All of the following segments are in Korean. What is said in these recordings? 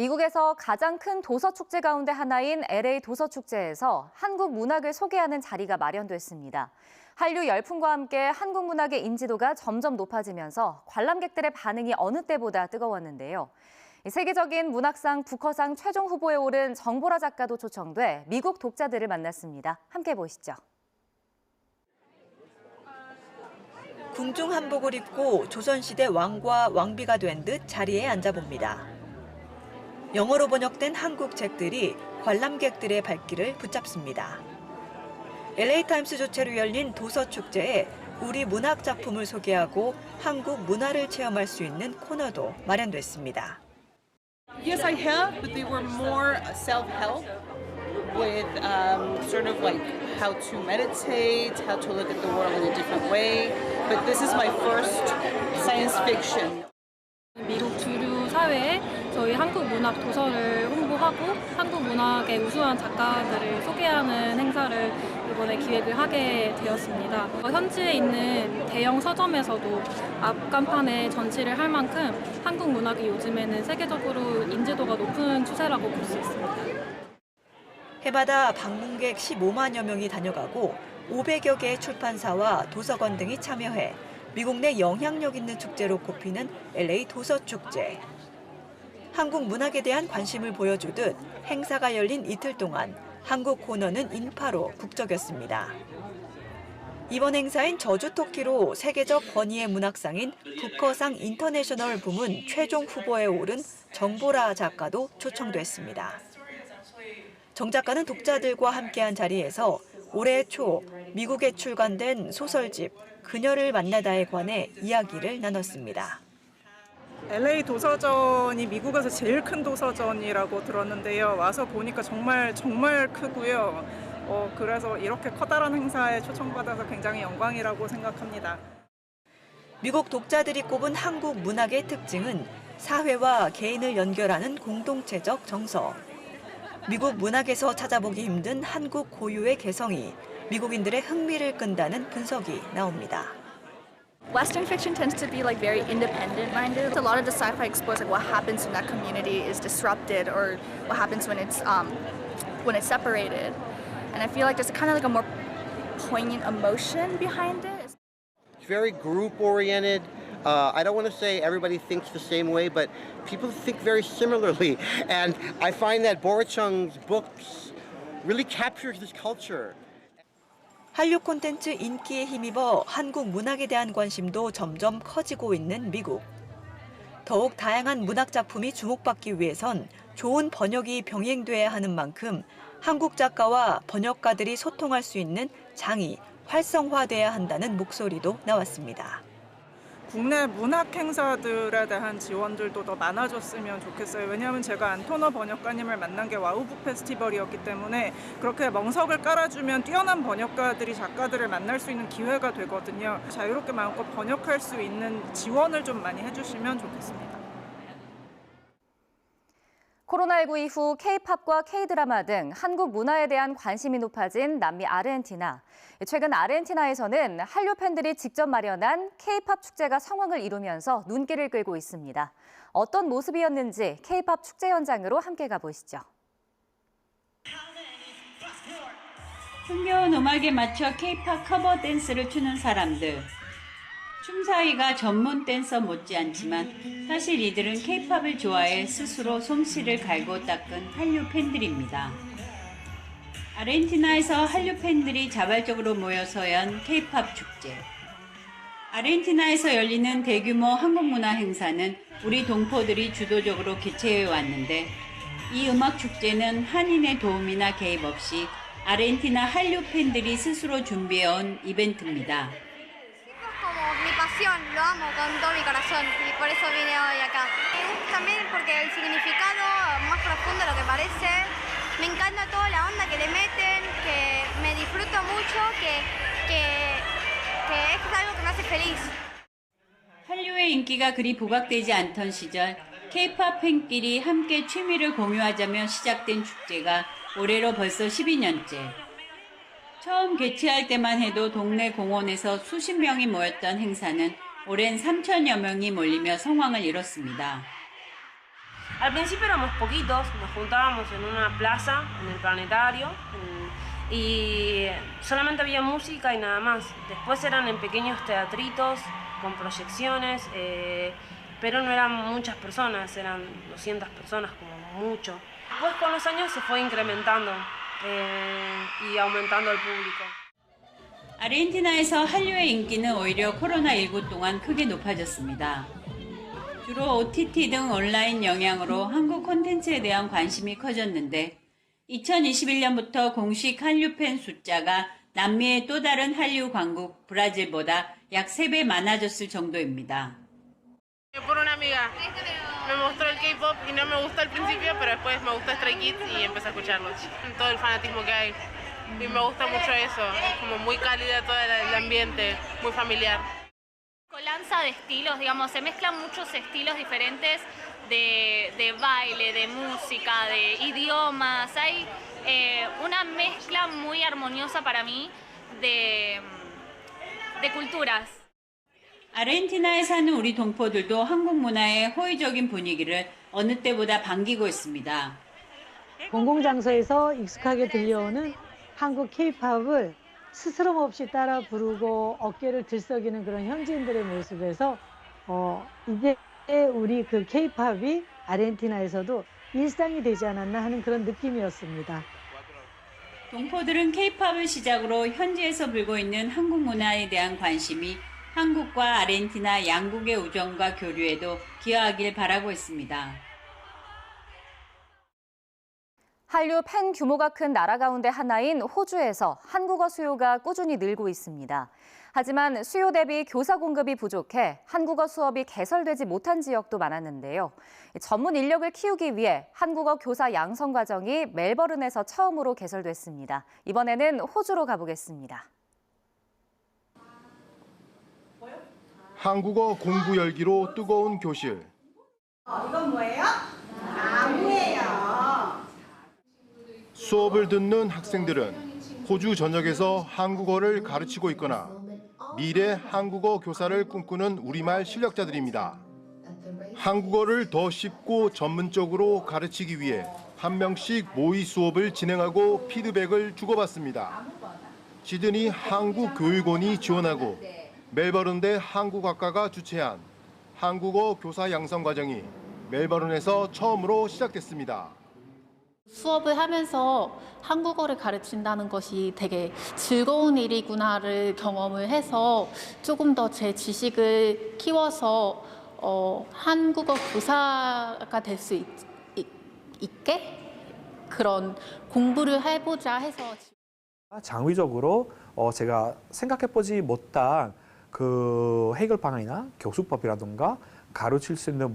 미국에서 가장 큰 도서 축제 가운데 하나인 LA 도서 축제에서 한국 문학을 소개하는 자리가 마련됐습니다. 한류 열풍과 함께 한국 문학의 인지도가 점점 높아지면서 관람객들의 반응이 어느 때보다 뜨거웠는데요. 세계적인 문학상 부커상 최종 후보에 오른 정보라 작가도 초청돼 미국 독자들을 만났습니다. 함께 보시죠. 궁중 한복을 입고 조선시대 왕과 왕비가 된 듯 자리에 앉아봅니다. 영어로 번역된 한국 책들이 관람객들의 발길을 붙잡습니다. LA타임스 주최로 열린 도서축제에 우리 문학 작품을 소개하고 한국 문화를 체험할 수 있는 코너도 마련됐습니다. Yes, I have, but they were more self-help with sort of like how to meditate, how to look at the world in a different way. But this is my first science fiction. 미국 주류 사회에 저희 한국 문학 도서를 홍보하고 한국 문학의 우수한 작가들을 소개하는 행사를 이번에 기획을 하게 되었습니다. 현지에 있는 대형 서점에서도 앞간판에 전시를 할 만큼 한국 문학이 요즘에는 세계적으로 인지도가 높은 추세라고 볼 수 있습니다. 해마다 방문객 15만여 명이 다녀가고 500여 개의 출판사와 도서관 등이 참여해 미국 내 영향력 있는 축제로 꼽히는 LA 도서축제. 한국 문학에 대한 관심을 보여주듯 행사가 열린 이틀 동안 한국 코너는 인파로 북적였습니다. 이번 행사인 저주 토끼로 세계적 권위의 문학상인 부커상 인터내셔널 부문 최종 후보에 오른 정보라 작가도 초청됐습니다. 정 작가는 독자들과 함께한 자리에서 올해 초 미국에 출간된 소설집 그녀를 만나다에 관해 이야기를 나눴습니다. LA 도서전이 미국에서 제일 큰 도서전이라고 들었는데요. 와서 보니까 정말 크고요. 그래서 이렇게 커다란 행사에 초청받아서 굉장히 영광이라고 생각합니다. 미국 독자들이 꼽은 한국 문학의 특징은 사회와 개인을 연결하는 공동체적 정서. 미국 문학에서 찾아보기 힘든 한국 고유의 개성이 미국인들의 흥미를 끈다는 분석이 나옵니다. Western fiction tends to be like very independent-minded. A lot of the sci-fi explores like what happens when that community is disrupted or what happens when it's separated. And I feel like there's kind of like a more poignant emotion behind it. It's very group-oriented. I don't want to say everybody thinks the same way, but people think very similarly. And I find that Borichung's books really captures this culture. 한류 콘텐츠 인기에 힘입어 한국 문학에 대한 관심도 점점 커지고 있는 미국. 더욱 다양한 문학 작품이 주목받기 위해선 좋은 번역이 병행돼야 하는 만큼 한국 작가와 번역가들이 소통할 수 있는 장이 활성화돼야 한다는 목소리도 나왔습니다. 국내 문학 행사들에 대한 지원들도 더 많아졌으면 좋겠어요. 왜냐하면 제가 안토너 번역가님을 만난 게 와우북 페스티벌이었기 때문에 그렇게 멍석을 깔아주면 뛰어난 번역가들이 작가들을 만날 수 있는 기회가 되거든요. 자유롭게 마음껏 번역할 수 있는 지원을 좀 많이 해주시면 좋겠습니다. 코로나19 이후 K-팝과 K-드라마 등 한국 문화에 대한 관심이 높아진 남미 아르헨티나. 최근 아르헨티나에서는 한류 팬들이 직접 마련한 K-팝 축제가 성황을 이루면서 눈길을 끌고 있습니다. 어떤 모습이었는지 K-팝 축제 현장으로 함께 가보시죠. 흥겨운 음악에 맞춰 K-팝 커버 댄스를 추는 사람들. 춤사위가 전문 댄서 못지않지만 사실 이들은 K-팝을 좋아해 스스로 솜씨를 갈고 닦은 한류 팬들입니다. 아르헨티나에서 한류 팬들이 자발적으로 모여서 연 K-팝 축제. 아르헨티나에서 열리는 대규모 한국문화 행사는 우리 동포들이 주도적으로 개최해 왔는데 이 음악 축제는 한인의 도움이나 개입 없이 아르헨티나 한류 팬들이 스스로 준비해온 이벤트입니다. Mi pasión, lo amo con todo mi corazón y por eso vine hoy acá. También porque el significado más profundo de lo que parece, me encanta toda la onda que le meten, que me disfruto mucho, que es algo que me hace feliz. 한류의 인기가 그리 부각되지 않던 시절 K-팝 팬끼리 함께 취미를 공유하자며 시작된 축제가 올해로 벌써 12년째. 처음 개최할 때만 해도 동네 공원에서 수십 명이 모였던 행사는 올해는 3천여 명이 몰리며 성황을 이뤘습니다. Al principio éramos poquitos, nos juntábamos en una plaza, en el planetario, y solamente había música y nada más. Después eran en pequeños teatritos con proyecciones, pero no eran muchas personas, eran 200 personas como mucho. Después con los años se fue incrementando y aumentando el público. 아르헨티나에서 한류의 인기는 오히려 코로나19 동안 크게 높아졌습니다. 주로 OTT 등 온라인 영향으로 한국 콘텐츠에 대한 관심이 커졌는데 2021년부터 공식 한류 팬 숫자가 남미의 또 다른 한류 강국 브라질보다 약 3배 많아졌을 정도입니다. Por una amiga me mostró el K-pop y no me gustó al principio, pero después me gustó Stray Kids y empecé a escucharlos. Todo el fanatismo que hay. Y me gusta mucho eso, es como muy cálida todo el ambiente, muy familiar. Colanza de estilos, digamos, se mezclan muchos estilos diferentes de baile, de música, de idiomas. Hay una mezcla muy armoniosa para mí de culturas. 아르헨티나에 사는 우리 동포들도 한국 문화의 호의적인 분위기를 어느 때보다 반기고 있습니다. 공공장소에서 익숙하게 들려오는 한국 K-팝을 스스럼 없이 따라 부르고 어깨를 들썩이는 그런 현지인들의 모습에서 이제 우리 그 K-팝이 아르헨티나에서도 일상이 되지 않았나 하는 그런 느낌이었습니다. 동포들은 K-팝을 시작으로 현지에서 불고 있는 한국 문화에 대한 관심이 한국과 아르헨티나 양국의 우정과 교류에도 기여하길 바라고 있습니다. 한류 팬 규모가 큰 나라 가운데 하나인 호주에서 한국어 수요가 꾸준히 늘고 있습니다. 하지만 수요 대비 교사 공급이 부족해 한국어 수업이 개설되지 못한 지역도 많았는데요. 전문 인력을 키우기 위해 한국어 교사 양성 과정이 멜버른에서 처음으로 개설됐습니다. 이번에는 호주로 가보겠습니다. 한국어 공부 열기로 뜨거운 교실. 이건 뭐예요? 나무예요. 수업을 듣는 학생들은 호주 전역에서 한국어를 가르치고 있거나 미래 한국어 교사를 꿈꾸는 우리말 실력자들입니다. 한국어를 더 쉽고 전문적으로 가르치기 위해 한 명씩 모의 수업을 진행하고 피드백을 주고받습니다. 시드니 한국교육원이 지원하고 멜버른대 한국학과가 주최한 한국어 교사 양성 과정이 멜버른에서 처음으로 시작됐습니다. 수업을 하면서 한국어를 가르친다는 것이 되게 즐거운 일이구나를 경험을 해서 조금 더 제 지식을 키워서 한국어 교사가 될 수 있게 그런 공부를 해보자 해서. 장기적으로 제가 생각해보지 못한 그 해결 방안이나 교수법이라든가 가르칠 수 있는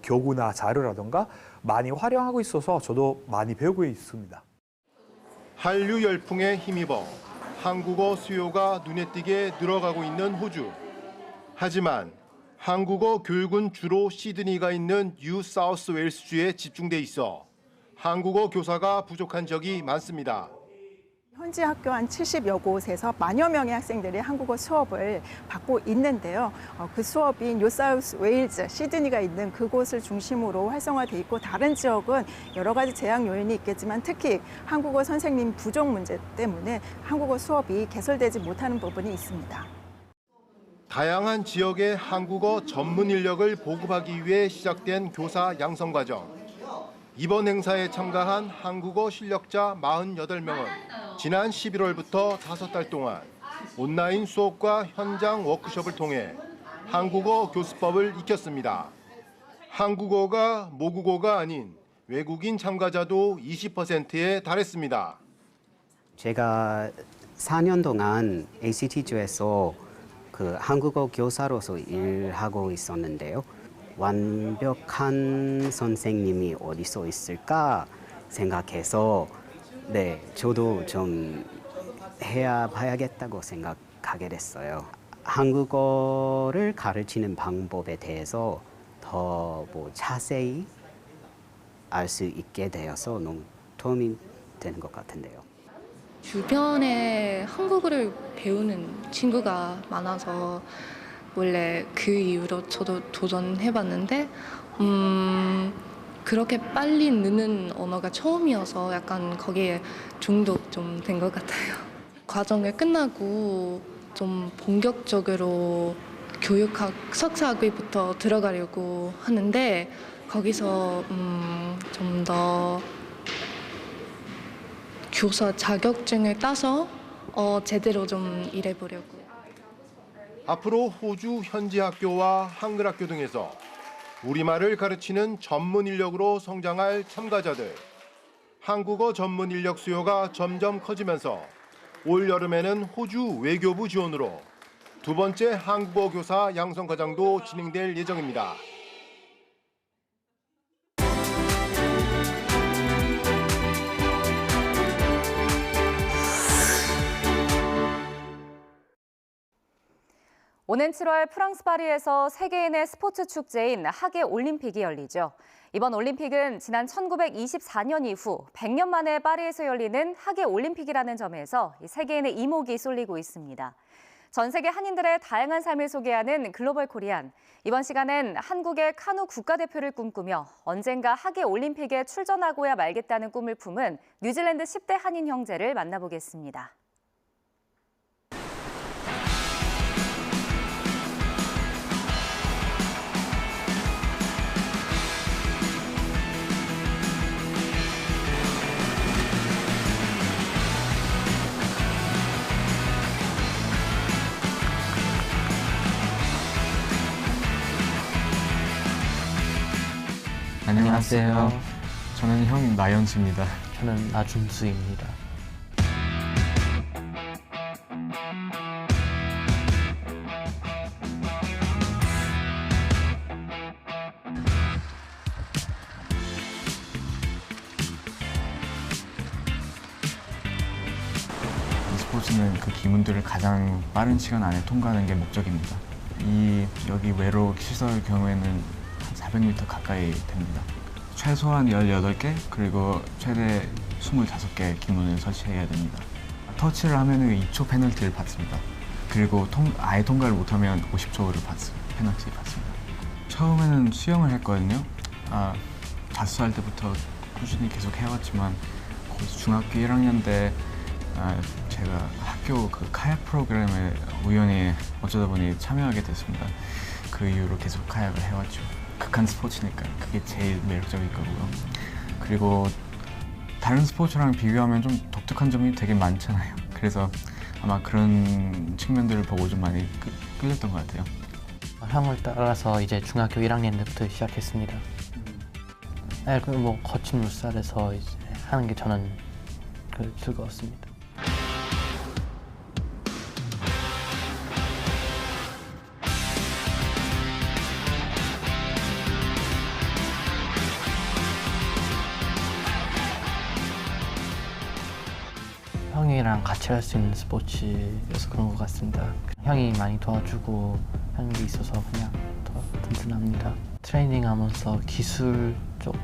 교구나 자료라든가 많이 활용하고 있어서 저도 많이 배우고 있습니다. 한류 열풍에 힘입어 한국어 수요가 눈에 띄게 늘어가고 있는 호주. 하지만 한국어 교육은 주로 시드니가 있는 뉴 사우스 웨일스주에 집중돼 있어 한국어 교사가 부족한 지역이 많습니다. 현지 학교 한 70여 곳에서 만여 명의 학생들이 한국어 수업을 받고 있는데요. 그 수업이 뉴사우스 웨일즈, 시드니가 있는 그곳을 중심으로 활성화돼 있고 다른 지역은 여러 가지 제약 요인이 있겠지만 특히 한국어 선생님 부족 문제 때문에 한국어 수업이 개설되지 못하는 부분이 있습니다. 다양한 지역의 한국어 전문 인력을 보급하기 위해 시작된 교사 양성 과정. 이번 행사에 참가한 한국어 실력자 48명은 지난 11월부터 5달 동안 온라인 수업과 현장 워크숍을 통해 한국어 교수법을 익혔습니다. 한국어가 모국어가 아닌 외국인 참가자도 20%에 달했습니다. 제가 4년 동안 ACT주에서 한국어 교사로서 일하고 있었는데요. 완벽한 선생님이 어디서 있을까 생각해서 저도 좀 봐야겠다고 생각하게 됐어요. 한국어를 가르치는 방법에 대해서 더 자세히 알 수 있게 되어서 너무 도움이 되는 것 같은데요. 주변에 한국어를 배우는 친구가 많아서 원래 그 이후로 저도 도전해봤는데 그렇게 빨리 느는 언어가 처음이어서 약간 거기에 중독 좀 된 것 같아요. 과정을 끝나고 좀 본격적으로 교육학 석사학위부터 들어가려고 하는데 거기서 좀 더 교사 자격증을 따서 제대로 좀 일해보려고. 앞으로 호주 현지 학교와 한글 학교 등에서 우리말을 가르치는 전문 인력으로 성장할 참가자들. 한국어 전문 인력 수요가 점점 커지면서 올 여름에는 호주 외교부 지원으로 두 번째 한국어 교사 양성 과정도 진행될 예정입니다. 오는 7월 프랑스 파리에서 세계인의 스포츠 축제인 하계 올림픽이 열리죠. 이번 올림픽은 지난 1924년 이후 100년 만에 파리에서 열리는 하계 올림픽이라는 점에서 세계인의 이목이 쏠리고 있습니다. 전 세계 한인들의 다양한 삶을 소개하는 글로벌 코리안. 이번 시간엔 한국의 카누 국가대표를 꿈꾸며 언젠가 하계 올림픽에 출전하고야 말겠다는 꿈을 품은 뉴질랜드 10대 한인 형제를 만나보겠습니다. 안녕하세요. 저는 형 나연수입니다. 저는 나준수입니다. e스포츠는 그 기문들을 가장 빠른 시간 안에 통과하는 게 목적입니다. 여기 외로 시설 경우에는 400m 가까이 됩니다. 최소한 18개 그리고 최대 25개 기문을 설치해야 됩니다. 터치를 하면 2초 페널티를 받습니다. 그리고 아예 통과를 못하면 50초를 페널티 받습니다. 처음에는 수영을 했거든요. 자수할 때부터 꾸준히 계속 해왔지만 중학교 1학년 때 제가 학교 그 카약 프로그램에 우연히 어쩌다 보니 참여하게 됐습니다. 그 이후로 계속 카약을 해왔죠. 극한 스포츠니까 그게 제일 매력적일 거고요. 그리고 다른 스포츠랑 비교하면 좀 독특한 점이 되게 많잖아요. 그래서 아마 그런 측면들을 보고 좀 많이 끌렸던 것 같아요. 형을 따라서 이제 중학교 1학년 때부터 시작했습니다. 뭐 거친 물살에서 이제 하는 게 저는 즐거웠습니다. 형이랑 같이 할 수 있는 스포츠여서 그런 것 같습니다. 형이 많이 도와주고 하는 게 있어서 그냥 더 든든합니다. 트레이닝하면서 기술 쪽,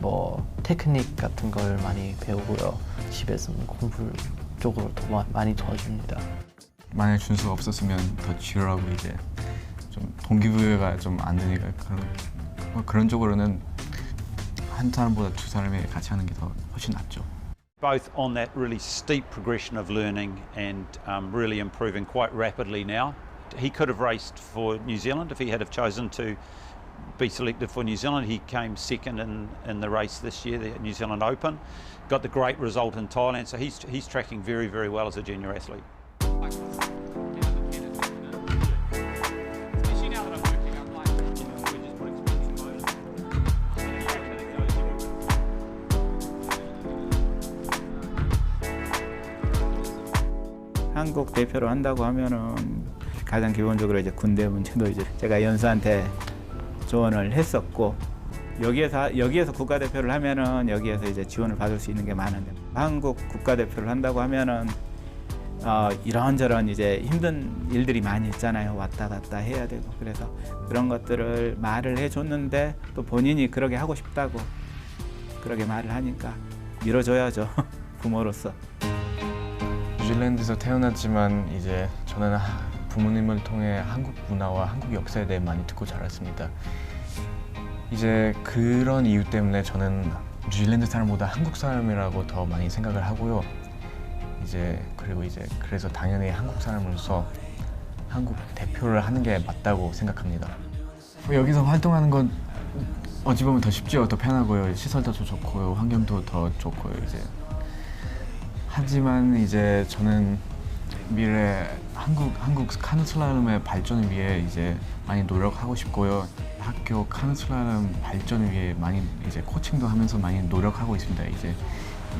뭐 테크닉 같은 걸 많이 배우고요. 집에서는 공부 쪽으로 더 많이 도와줍니다. 만약 준수가 없었으면 더 지루하고 이제 좀 동기부여가 좀 안 되니까 그런 쪽으로는 한 사람보다 두 사람이 같이 하는 게 더 훨씬 낫죠. Both on that really steep progression of learning and really improving quite rapidly now. He could have raced for New Zealand if he had have chosen to be selected for New Zealand. He came second in the race this year, the New Zealand Open. Got the great result in Thailand, so he's tracking very, very well as a junior athlete. 한국 대표로 한다고 하면은 가장 기본적으로 이제 군대 문제도 이제 제가 연수한테 조언을 했었고 여기에서 국가대표를 하면은 여기에서 이제 지원을 받을 수 있는 게 많은데 한국 국가대표를 한다고 하면은 이런저런 이제 힘든 일들이 많이 있잖아요. 왔다 갔다 해야 되고 그래서 그런 것들을 말을 해줬는데 또 본인이 그러게 하고 싶다고 그러게 말을 하니까 밀어줘야죠. 부모로서. 뉴질랜드에서 태어났지만 이제 저는 부모님을 통해 한국 문화와 한국 역사에 대해 많이 듣고 자랐습니다. 이제 그런 이유 때문에 저는 뉴질랜드 사람보다 한국 사람이라고 더 많이 생각을 하고요. 그리고 그래서 당연히 한국 사람으로서 한국 대표를 하는 게 맞다고 생각합니다. 여기서 활동하는 건 어찌 보면 더 쉽죠. 더 편하고요. 시설도 더 좋고요. 환경도 더 좋고요. 하지만 저는 미래 한국 카누슬랄럼의 발전을 위해 많이 노력하고 싶고요. 학교 카누슬랄럼 발전을 위해 많이 코칭도 하면서 많이 노력하고 있습니다.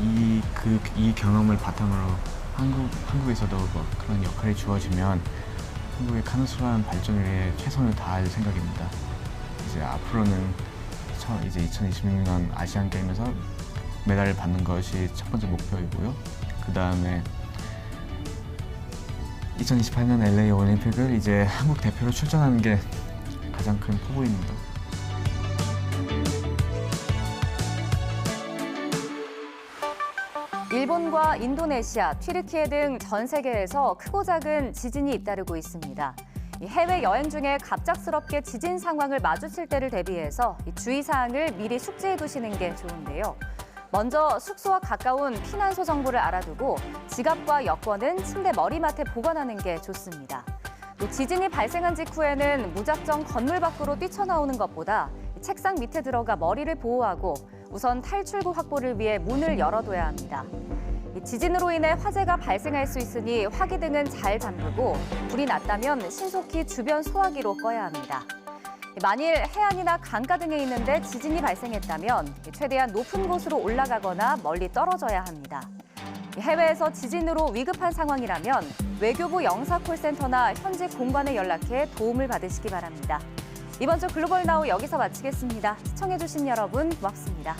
이 경험을 바탕으로 한국에서도 그런 역할이 주어지면 한국의 카누슬랄럼 발전을 위해 최선을 다할 생각입니다. 앞으로는 2026년 아시안 게임에서 메달을 받는 것이 첫 번째 목표이고요. 그 다음에 2028년 LA 올림픽을 한국 대표로 출전하는 게 가장 큰 포부입니다. 일본과 인도네시아, 튀르키예 등 전 세계에서 크고 작은 지진이 잇따르고 있습니다. 해외 여행 중에 갑작스럽게 지진 상황을 마주칠 때를 대비해서 주의사항을 미리 숙지해 두시는 게 좋은데요. 먼저 숙소와 가까운 피난소 정보를 알아두고 지갑과 여권은 침대 머리맡에 보관하는 게 좋습니다. 또 지진이 발생한 직후에는 무작정 건물 밖으로 뛰쳐나오는 것보다 책상 밑에 들어가 머리를 보호하고 우선 탈출구 확보를 위해 문을 열어둬야 합니다. 지진으로 인해 화재가 발생할 수 있으니 화기등은 잘 잠그고 불이 났다면 신속히 주변 소화기로 꺼야 합니다. 만일 해안이나 강가 등에 있는데 지진이 발생했다면 최대한 높은 곳으로 올라가거나 멀리 떨어져야 합니다. 해외에서 지진으로 위급한 상황이라면 외교부 영사콜센터나 현직 공관에 연락해 도움을 받으시기 바랍니다. 이번 주 글로벌 나우 여기서 마치겠습니다. 시청해주신 여러분 고맙습니다.